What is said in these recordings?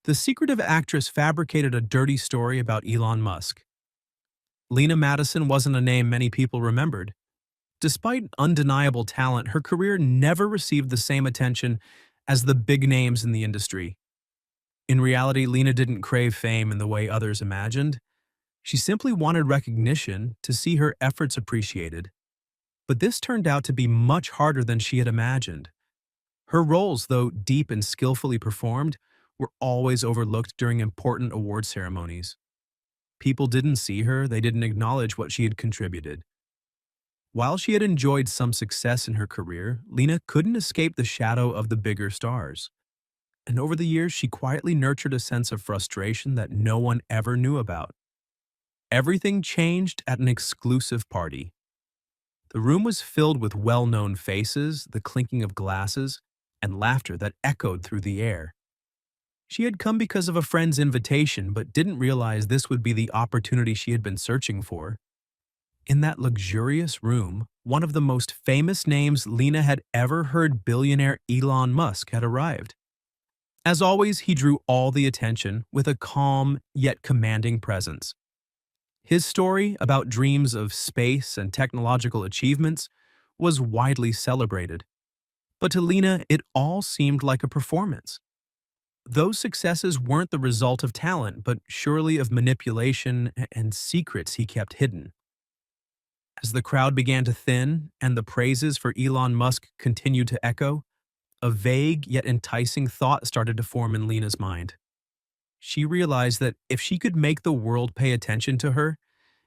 The secretive actress fabricated a dirty story about Elon Musk. Lena Madison wasn't a name many people remembered. Despite undeniable talent, her career never received the same attention as the big names in the industry. In reality, Lena didn't crave fame in the way others imagined. She simply wanted recognition to see her efforts appreciated. But this turned out to be much harder than she had imagined. Her roles, though deep and skillfully performed, were always overlooked during important award ceremonies. People didn't see her, they didn't acknowledge what she had contributed. While she had enjoyed some success in her career, Lena couldn't escape the shadow of the bigger stars. And over the years, she quietly nurtured a sense of frustration that no one ever knew about. Everything changed at an exclusive party. The room was filled with well-known faces, the clinking of glasses, and laughter that echoed through the air. She had come because of a friend's invitation, but didn't realize this would be the opportunity she had been searching for. In that luxurious room, one of the most famous names Lena had ever heard, billionaire Elon Musk, had arrived. As always, he drew all the attention with a calm yet commanding presence. His story about dreams of space and technological achievements was widely celebrated. But to Lena, it all seemed like a performance. Those successes weren't the result of talent, but surely of manipulation and secrets he kept hidden. As the crowd began to thin and the praises for Elon Musk continued to echo, a vague yet enticing thought started to form in Lena's mind. She realized that if she could make the world pay attention to her,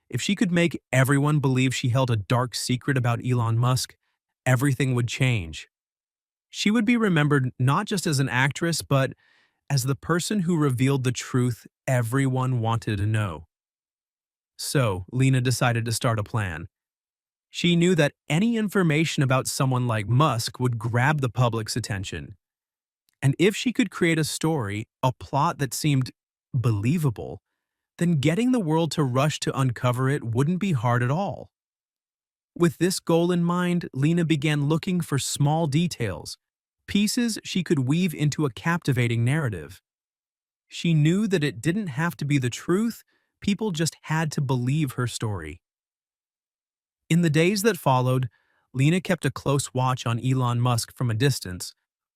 if she could make everyone believe she held a dark secret about Elon Musk, everything would change. She would be remembered not just as an actress, but as the person who revealed the truth everyone wanted to know. So, Lena decided to start a plan. She knew that any information about someone like Musk would grab the public's attention. And if she could create a story, a plot that seemed believable, then getting the world to rush to uncover it wouldn't be hard at all. With this goal in mind, Lena began looking for small details, pieces she could weave into a captivating narrative. She knew that it didn't have to be the truth, people just had to believe her story. In the days that followed, Lena kept a close watch on Elon Musk from a distance,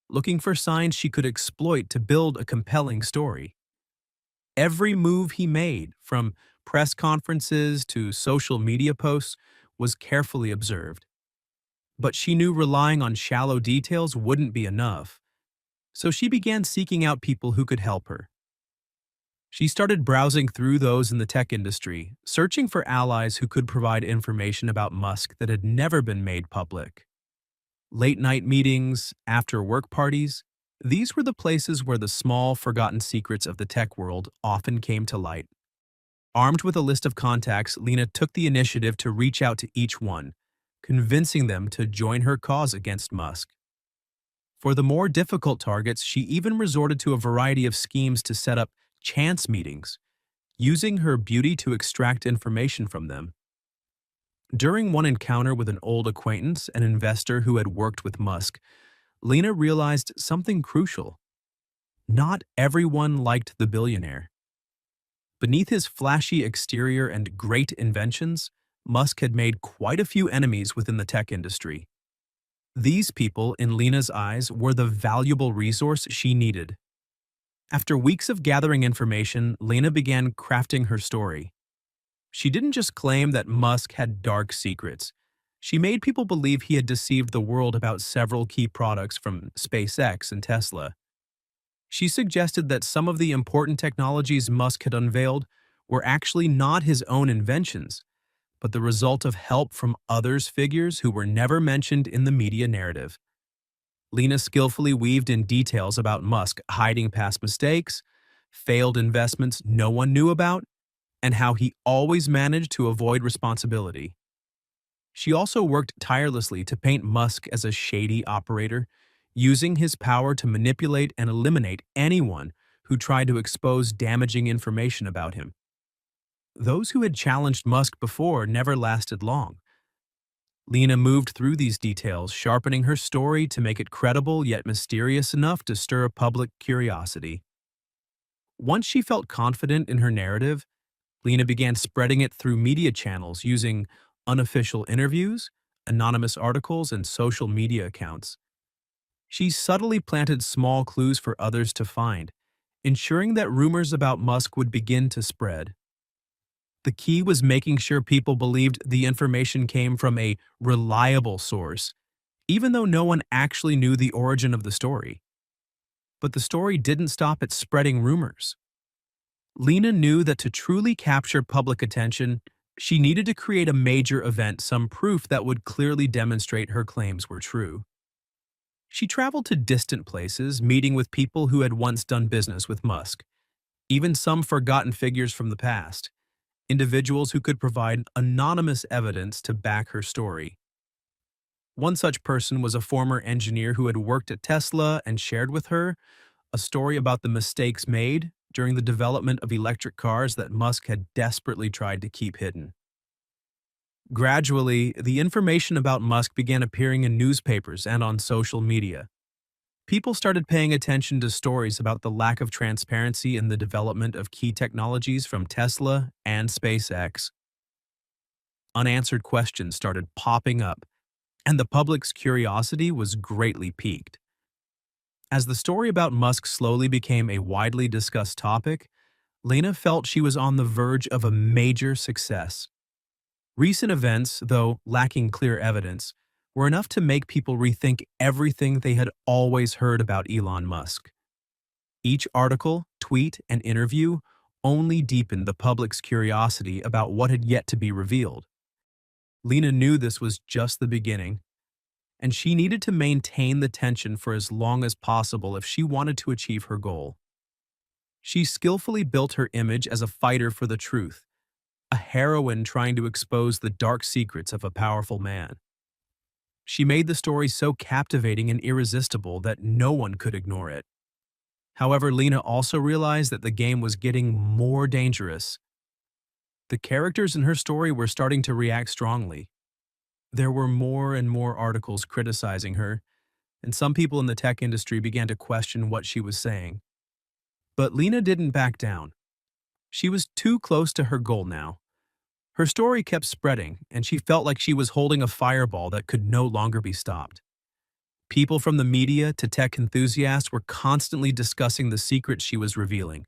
looking for signs she could exploit to build a compelling story. Every move he made, from press conferences to social media posts, was carefully observed. But she knew relying on shallow details wouldn't be enough, so she began seeking out people who could help her. She started browsing through those in the tech industry, searching for allies who could provide information about Musk that had never been made public. Late-night meetings, after-work parties, these were the places where the small, forgotten secrets of the tech world often came to light. Armed with a list of contacts, Lena took the initiative to reach out to each one, convincing them to join her cause against Musk. For the more difficult targets, she even resorted to a variety of schemes to set up chance meetings, using her beauty to extract information from them. During one encounter with an old acquaintance, an investor who had worked with Musk, Lena realized something crucial. Not everyone liked the billionaire. Beneath his flashy exterior and great inventions, Musk had made quite a few enemies within the tech industry. These people, in Lena's eyes, were the valuable resource she needed. After weeks of gathering information, Lena began crafting her story. She didn't just claim that Musk had dark secrets. She made people believe he had deceived the world about several key products from SpaceX and Tesla. She suggested that some of the important technologies Musk had unveiled were actually not his own inventions, but the result of help from others' figures who were never mentioned in the media narrative. Lena skillfully weaved in details about Musk hiding past mistakes, failed investments no one knew about, and how he always managed to avoid responsibility. She also worked tirelessly to paint Musk as a shady operator, using his power to manipulate and eliminate anyone who tried to expose damaging information about him. Those who had challenged Musk before never lasted long. Lena moved through these details, sharpening her story to make it credible yet mysterious enough to stir public curiosity. Once she felt confident in her narrative, Lena began spreading it through media channels using unofficial interviews, anonymous articles, and social media accounts. She subtly planted small clues for others to find, ensuring that rumors about Musk would begin to spread. The key was making sure people believed the information came from a reliable source, even though no one actually knew the origin of the story. But the story didn't stop at spreading rumors. Lena knew that to truly capture public attention, she needed to create a major event, some proof that would clearly demonstrate her claims were true. She traveled to distant places, meeting with people who had once done business with Musk, even some forgotten figures from the past, individuals who could provide anonymous evidence to back her story. One such person was a former engineer who had worked at Tesla and shared with her a story about the mistakes made during the development of electric cars that Musk had desperately tried to keep hidden. Gradually, the information about Musk began appearing in newspapers and on social media. People started paying attention to stories about the lack of transparency in the development of key technologies from Tesla and SpaceX. Unanswered questions started popping up, and the public's curiosity was greatly piqued. As the story about Musk slowly became a widely discussed topic, Lena felt she was on the verge of a major success. Recent events, though lacking clear evidence, were enough to make people rethink everything they had always heard about Elon Musk. Each article, tweet, and interview only deepened the public's curiosity about what had yet to be revealed. Lena knew this was just the beginning, and she needed to maintain the tension for as long as possible if she wanted to achieve her goal. She skillfully built her image as a fighter for the truth, a heroine trying to expose the dark secrets of a powerful man. She made the story so captivating and irresistible that no one could ignore it. However, Lena also realized that the game was getting more dangerous. The characters in her story were starting to react strongly. There were more and more articles criticizing her, and some people in the tech industry began to question what she was saying. But Lena didn't back down. She was too close to her goal now. Her story kept spreading, and she felt like she was holding a fireball that could no longer be stopped. People from the media to tech enthusiasts were constantly discussing the secrets she was revealing.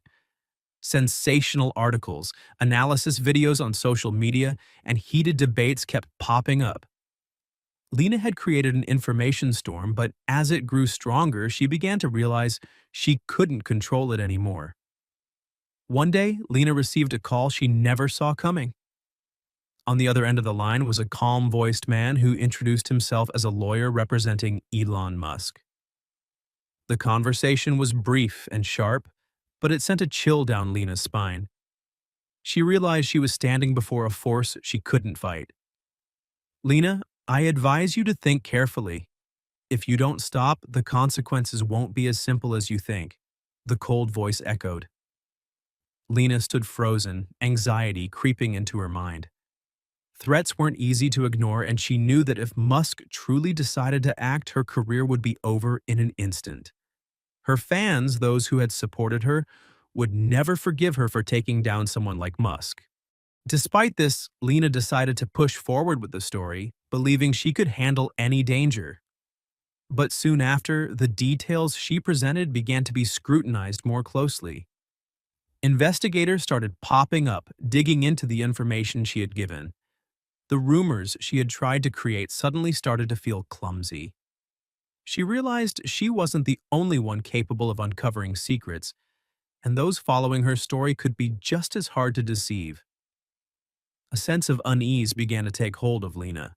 Sensational articles, analysis videos on social media, and heated debates kept popping up. Lena had created an information storm, but as it grew stronger, she began to realize she couldn't control it anymore. One day, Lena received a call she never saw coming. On the other end of the line was a calm-voiced man who introduced himself as a lawyer representing Elon Musk. The conversation was brief and sharp, but it sent a chill down Lena's spine. She realized she was standing before a force she couldn't fight. "Lena, I advise you to think carefully. If you don't stop, the consequences won't be as simple as you think," the cold voice echoed. Lena stood frozen, anxiety creeping into her mind. Threats weren't easy to ignore, and she knew that if Musk truly decided to act, her career would be over in an instant. Her fans, those who had supported her, would never forgive her for taking down someone like Musk. Despite this, Lena decided to push forward with the story, believing she could handle any danger. But soon after, the details she presented began to be scrutinized more closely. Investigators started popping up, digging into the information she had given. The rumors she had tried to create suddenly started to feel clumsy. She realized she wasn't the only one capable of uncovering secrets, and those following her story could be just as hard to deceive. A sense of unease began to take hold of Lena.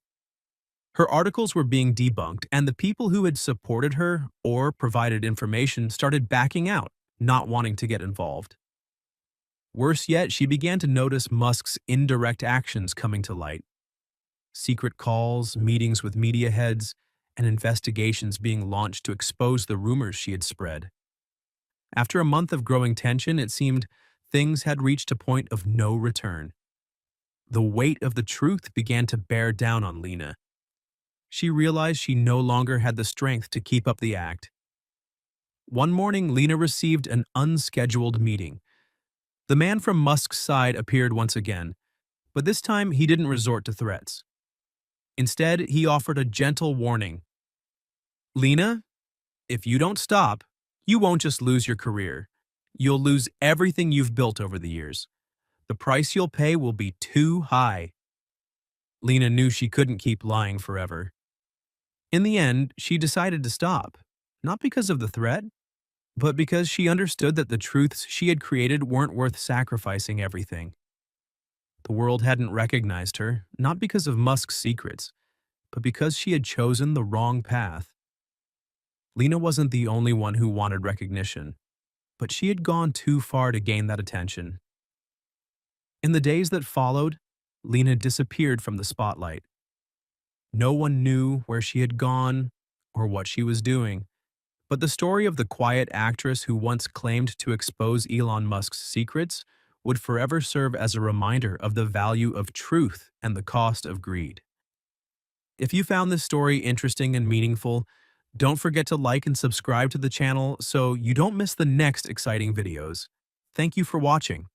Her articles were being debunked, and the people who had supported her or provided information started backing out, not wanting to get involved. Worse yet, she began to notice Musk's indirect actions coming to light. Secret calls, meetings with media heads, and investigations being launched to expose the rumors she had spread. After a month of growing tension, it seemed things had reached a point of no return. The weight of the truth began to bear down on Lena. She realized she no longer had the strength to keep up the act. One morning, Lena received an unscheduled meeting, The man from Musk's side appeared once again, but this time he didn't resort to threats. Instead, he offered a gentle warning. Lena, if you don't stop, you won't just lose your career. You'll lose everything you've built over the years. The price you'll pay will be too high. Lena knew she couldn't keep lying forever. In the end, she decided to stop, not because of the threat, but because she understood that the truths she had created weren't worth sacrificing everything. The world hadn't recognized her, not because of Musk's secrets, but because she had chosen the wrong path. Lena wasn't the only one who wanted recognition, but she had gone too far to gain that attention. In the days that followed, Lena disappeared from the spotlight. No one knew where she had gone or what she was doing, but the story of the quiet actress who once claimed to expose Elon Musk's secrets would forever serve as a reminder of the value of truth and the cost of greed. If you found this story interesting and meaningful, don't forget to like and subscribe to the channel so you don't miss the next exciting videos. Thank you for watching.